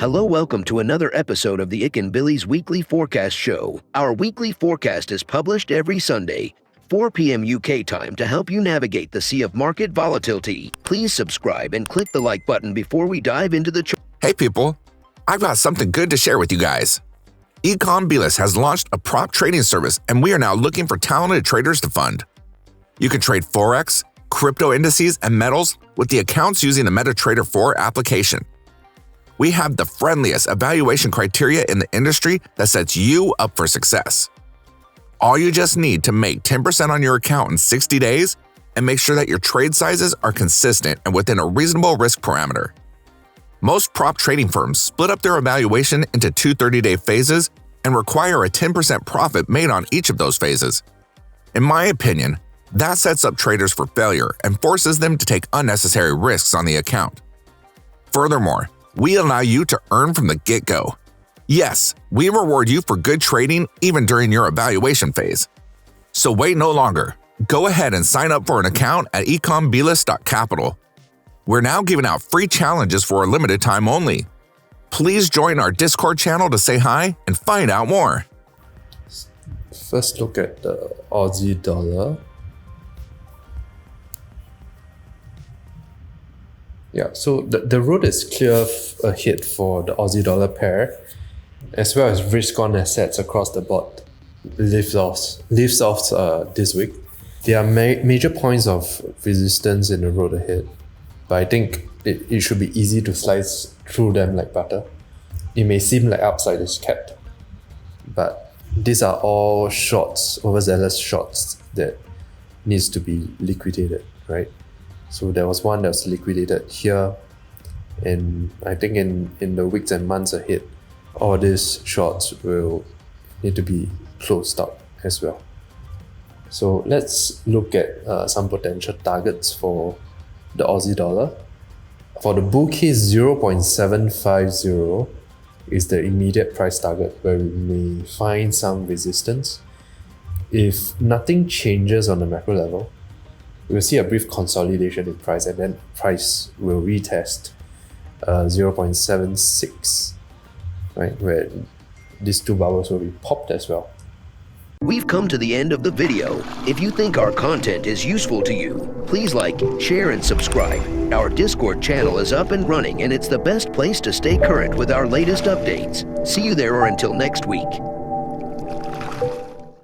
Hello, welcome to another episode of the Ikan Bilis Weekly Forecast Show. Our weekly forecast is published every Sunday, 4 p.m. UK time to help you navigate the sea of market volatility. Please subscribe and click the like button before we dive into the Hey people, I've got something good to share with you guys. Bilis has launched a prop trading service and we are now looking for talented traders to fund. You can trade Forex, crypto indices, and metals with the accounts using the MetaTrader 4 application. We have the friendliest evaluation criteria in the industry that sets you up for success. All you just need to make 10% on your account in 60 days and make sure that your trade sizes are consistent and within a reasonable risk parameter. Most prop trading firms split up their evaluation into two 30-day phases and require a 10% profit made on each of those phases. In my opinion, that sets up traders for failure and forces them to take unnecessary risks on the account. Furthermore, we allow you to earn from the get-go. Yes, we reward you for good trading even during your evaluation phase. So wait no longer. Go ahead and sign up for an account at ikanbilis.capital. We're now giving out free challenges for a limited time only. Please join our Discord channel to say hi and find out more. First look at the Aussie dollar. Yeah, so the road is clear ahead for the Aussie dollar pair, as well as risk-on assets across the board lifts off this week. There are major points of resistance in the road ahead, but I think it should be easy to slice through them like butter. It may seem like upside is capped, but these are all shorts, overzealous shorts that needs to be liquidated, right? So there was one that was liquidated here, and I think in the weeks and months ahead, all these shorts will need to be closed out as well. So let's look at some potential targets for the Aussie dollar. For the bull case, 0.750 is the immediate price target where we may find some resistance. If nothing changes on the macro level, we'll see a brief consolidation in price, and then price will retest 0.76, right, where these two bubbles will be popped as well. We've come to the end of the video. If you think our content is useful to you, please like, share, and subscribe. Our Discord channel is up and running, and it's the best place to stay current with our latest updates. See you there, or until next week.